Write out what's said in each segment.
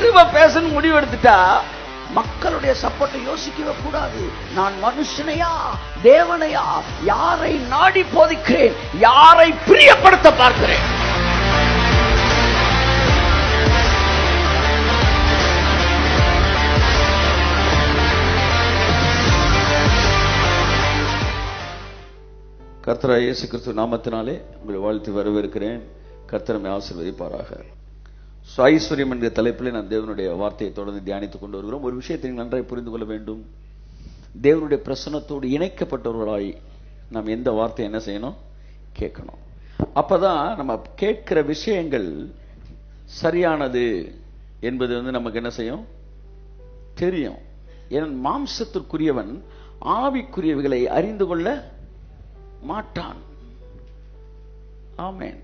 கிருபை பேசணும் முடிவு எடுத்துட்டா மக்களுடைய சப்போர்ட்டை யோசிக்கவே கூடாது. நான் மனுஷனையா தேவனையா யாரை நாடி போதிக்கிறேன், யாரை பிரியப்படுத்த பார்க்கிறேன். கர்த்தராகிய இயேசு கிறிஸ்து நாமத்தினாலே உங்களை வாழ்த்து வரவேற்கிறேன். கர்த்தர் நம்மை ஆசீர்வதிப்பாராக. ஐஸ்வர்யம் என்ற தலைப்பிலே நாம் தேவனுடைய வார்த்தையை தொடர்ந்து தியானித்துக் கொண்டு வருகிறோம். ஒரு விஷயத்தை நீங்கள் நன்றாக புரிந்து கொள்ள வேண்டும். தேவனுடைய பிரசன்னத்தோடு இணைக்கப்பட்டவர்களாய் நாம் எந்த வார்த்தையை என்ன செய்யணும், கேட்கணும். அப்பதான் நம்ம கேட்கிற விஷயங்கள் சரியானது என்பது நமக்கு என்ன செய்யும், தெரியும். ஏன்னா மாம்சத்திற்குரியவன் ஆவிக்குரியவைகளை அறிந்து கொள்ள மாட்டான். ஆமென்.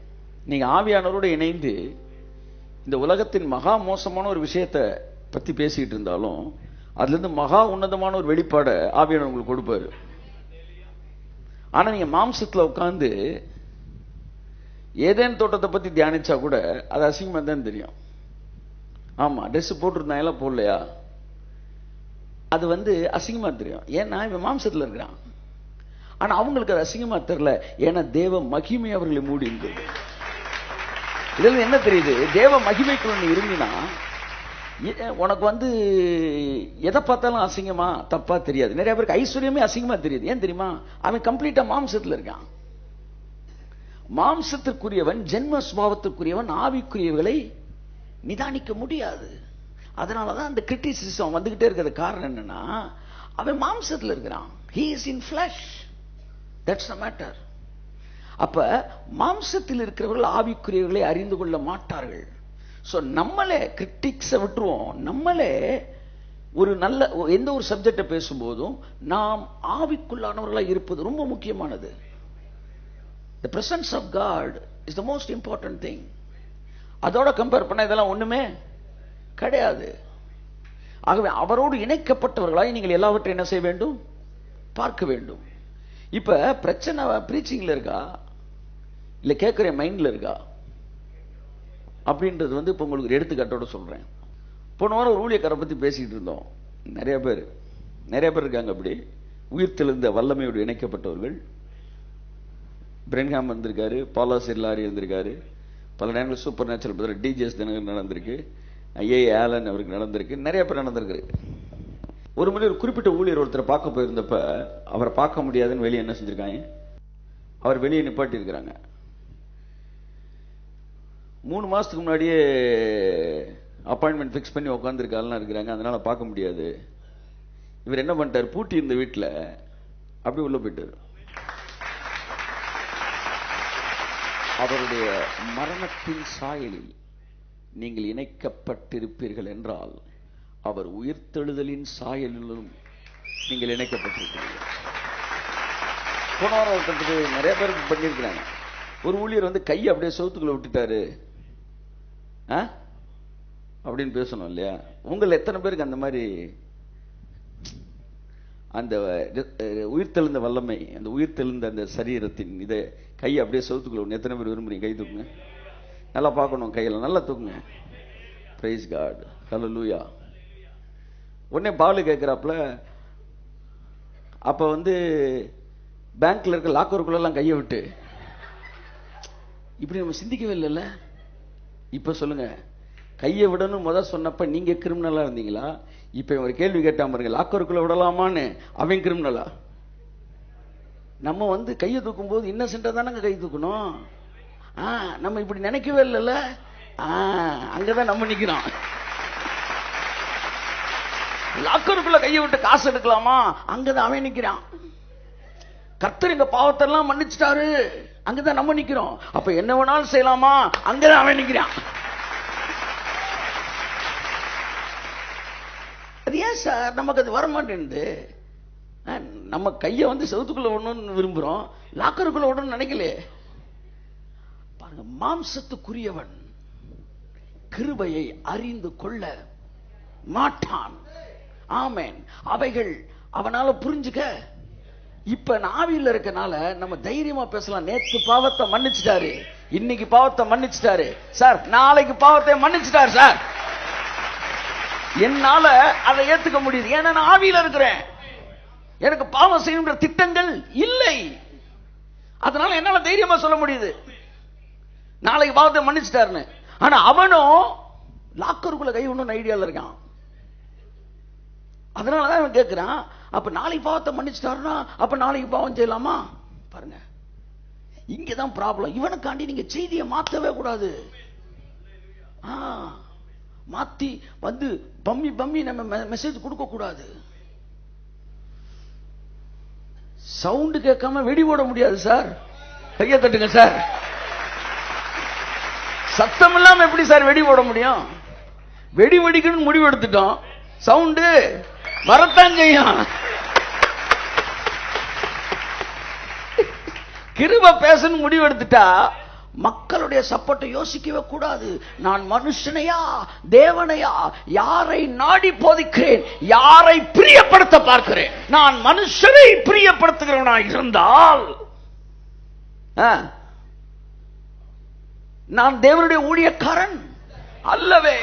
நீங்க ஆவியானவரோடு இணைந்து இந்த உலகத்தின் மகா மோசமான ஒரு விஷயத்தை பத்தி பேசிட்டு இருந்தாலும் அதுல இருந்து மகா உன்னதமான ஒரு வெளிப்பாடை ஆவியானவர் உங்களுக்கு கொடுப்பாரு. ஆனா நீங்க மாம்சத்துல உட்கார்ந்து ஏதேன் தோட்டத்தை பத்தி தியானிச்சா கூட அது அசிங்கமா தான் தெரியும். ஆமா, ட்ரெஸ் போட்டிருந்தா எல்லாம் போடலையா, அது அசிங்கமா தெரியும். ஏன்னா இவன் மாம்சத்துல இருக்கிறான். ஆனா அவங்களுக்கு அது அசிங்கமா தெரியல, ஏன்னா தேவ மகிமை அவர்களை மூடி இருந்தது. இதுல என்ன தெரியுது, தேவ மகிமைக்குள்ள நீ இருந்தினா உனக்கு எதை பார்த்தாலும் அசிங்கமா தப்பா தெரியாது. நிறைய பேருக்கு ஐஸ்வர்யமே அசிங்கமா தெரியுது. ஏன் தெரியுமா, அவன் கம்ப்ளீட்டா மாம்சத்துல இருக்கான். மாம்சத்திற்குரியவன், ஜென்ம சுபாவத்திற்குரியவன் ஆவிக்குரியவர்களை நிதானிக்க முடியாது. அதனாலதான் அந்த கிரிட்டிசிசம் வந்துகிட்டே இருக்கிறது. காரணம் என்னன்னா, அவன் மாம்சத்துல இருக்கிறான். He is in flesh. That's the matter. அப்ப மாம்சத்தில் இருக்கிறவர்கள் ஆவிக்குரியவர்களை அறிந்து கொள்ள மாட்டார்கள். சோ நம்மளே கிரிட்டிக்ஸை விட்டுருவோம். நம்மளே ஒரு நல்ல எந்த ஒரு சப்ஜெக்டை பேசும்போதும் நாம் ஆவிக்குள்ளானவர்களாக இருப்பது ரொம்ப முக்கியமானது. The presence of God is the most important thing. அதோட கம்பேர் பண்ண இதெல்லாம் ஒண்ணுமே கிடையாது. ஆகவே அவரோடு இணைக்கப்பட்டவர்களாய் நீங்கள் எல்லாவற்றையும் என்ன செய்ய வேண்டும், பார்க்க வேண்டும். இப்ப பிரச்சனை பிரீச்சிங்ல இருக்கா இல்ல கேட்கிற மைண்ட்ல இருக்கா அப்படின்றது இப்ப உங்களுக்கு எடுத்துக்காட்டோட சொல்றேன். போன வாரம் ஒரு ஊழியக்காரை பத்தி பேசிட்டு இருந்தோம். நிறைய பேர் இருக்காங்க அப்படி உயிர்த்தெழுந்த வல்லமையோடு இணைக்கப்பட்டவர்கள். பிரென்ஹாம் வந்திருக்காரு, பாலா சிர்லாரி வந்திருக்காரு, பல நேரங்கள் சூப்பர் நேச்சுரல் டிஜிஎஸ் தினகர் நடந்திருக்கு, ஐஏ ஆலன் அவருக்கு நடந்திருக்கு, நிறைய பேர் நடந்திருக்கு. ஒரு முறை ஒரு குறிப்பிட்ட ஊழியர் ஒருத்தரை பார்க்க போயிருந்தப்ப அவரை பார்க்க முடியாதுன்னு வெளியே என்ன செஞ்சிருக்காங்க, அவர் வெளியே நிப்பாட்டி இருக்கிறாங்க. 3 மாசத்துக்கு முன்னாடியே அப்பாயின்மெண்ட் பிக்ஸ் பண்ணி உட்காந்துருக்காலாம் இருக்கிறாங்க, அதனால பார்க்க முடியாது. இவர் என்ன பண்ணிட்டார், பூட்டி இருந்த வீட்டுல அப்படி உள்ள போயிட்டார். அவருடைய மரணத்தின் சாயலில் நீங்கள் இணைக்கப்பட்டிருப்பீர்கள் என்றால் அவர் உயிர்த்தெழுதலின் சாயலிலும் நீங்கள் இணைக்கப்பட்டிருக்கிறீர்கள். போன வாரம் ஒருத்தருக்கு நிறைய பேருக்கு பண்ணியிருக்கிறாங்க. ஒரு ஊழியர் கையை அப்படியே சவுத்துக்குள்ள விட்டுட்டாரு அப்படின்னு பேசணும் இல்லையா? உங்களை எத்தனை பேருக்கு அந்த மாதிரி அந்த உயிர்த்தெழுந்த வல்லமை, அந்த உயிர்த்தெழுந்த அந்த சரீரத்தின் இதை கையை அப்படியே சவுத்துக்குள்ள எத்தனை பேர் விரும்புறீங்க? கை தூக்குங்க. நல்லா பார்க்கணும், கையில நல்லா தூக்குங்க. பிரைஸ் காட், ஹல்லேலூயா. உடனே பாலு கேட்கிறாப்புல, அப்ப பேங்க்ல இருக்க லாக்கருக்குள்ள எல்லாம் கையை விட்டு இப்படி நம்ம சிந்திக்கவே இல்லைல்ல. இப்ப சொல்லுங்க, கையை விடணும் சொன்னப்ப நீங்க கிரிமினலா இருந்தீங்களா? இப்ப ஒரு கேள்வி கேட்டா பாருங்க, லாக்கருக்குள்ள விடலாமான்னு, அவன் கிரிமினலா? நம்ம கையை தூக்கும் போது இன்னசென்டா தானங்க கை தூக்கணும். நம்ம இப்படி நினைக்கவே இல்லைல்ல. அங்கதான் நம்ம நிக்கிறோம். லாக்கருக்குள்ள கையை விட்டு காசு எடுக்கலாமா, அங்கதான் அவன் நிக்கிறான். கர்த்தர் எங்க பாவத்தெல்லாம் மன்னிச்சிட்டாரு, அங்கதான் நம்ம நிக்கிறோம். அப்ப என்ன வேணாலும் செய்யலாமா, அங்கதான் அவன் நிக்கிறான். அது ஏன் சார் நமக்கு அது வரமாட்டேன்னு? நம்ம கையை செவுத்துக்குள்ள விடணும்னு விரும்புறோம், லாக்கருக்குள்ள விடணும்னு நினைக்கலையே. பாருங்க, மாம்சத்துக்குரியவன் கிருபையை அறிந்து கொள்ள மாட்டான். ஆமென். அவைகள் அவனால புரிஞ்சுக்க. இப்ப ஆவியில இருக்கனால நம்ம தைரியமா பேசலாம். நேத்து பாவத்தை மன்னிச்சிட்டாரு, இன்னைக்கு பாவத்தை மன்னிச்சிட்டாரு சார், நாளைக்கு பாவத்தை மன்னிச்சிட்டாரு சார். என்னால அதை ஏத்துக்க முடியுது. ஏன்னா நான் ஆவியில இருக்கிறேன். எனக்கு பாவம் செய்யுங்கிற திட்டங்கள் இல்லை. அதனால என்னால தைரியமா சொல்ல முடியுது நாளைக்கு பாவத்தை மன்னிச்சிட்டாருன்னு. ஆனா அவனும் லாக்கருக்குள்ள கை ஒண்ணு ஐடியால இருக்கான். அதனாலதான் அவன் கேட்கிறான், அப்ப நாளைக்கு பாவத்தை மன்னிச்சிட்டாருன்னா அப்ப நாளைக்கு பாவம் செய்யலாமா? பாருங்க, இங்கதான் ப்ராப்ளம். இவனுக்காண்டி நீங்க செய்தியை மாத்தவே கூடாது. மாத்தி வந்து பம்மி பம்மி நம்ம மெசேஜ் கொடுக்க கூடாது. சவுண்ட் கேட்காம வெடி போட முடியாது சார். கையை தட்டுங்க சார். சத்தம் இல்லாம எப்படி சார் வெடி போட முடியும்? வெடி வெடிக்கணும்னு முடிவு எடுத்துட்டோம், சவுண்டு வரத்தான் செய்யும். கிருபை பேசணும் முடிவு எடுத்துட்டா மக்களுடைய சப்போர்ட்டை யோசிக்கவே கூடாது. நான் மனுஷனையா தேவனையா யாரை நாடி போதிக்கிறேன், யாரை பிரியப்படுத்த பார்க்கிறேன்? நான் மனுஷனை பிரியப்படுத்துகிறவனா இருந்தால் நான் தேவனுடைய ஊழியக்காரன் அல்லவே.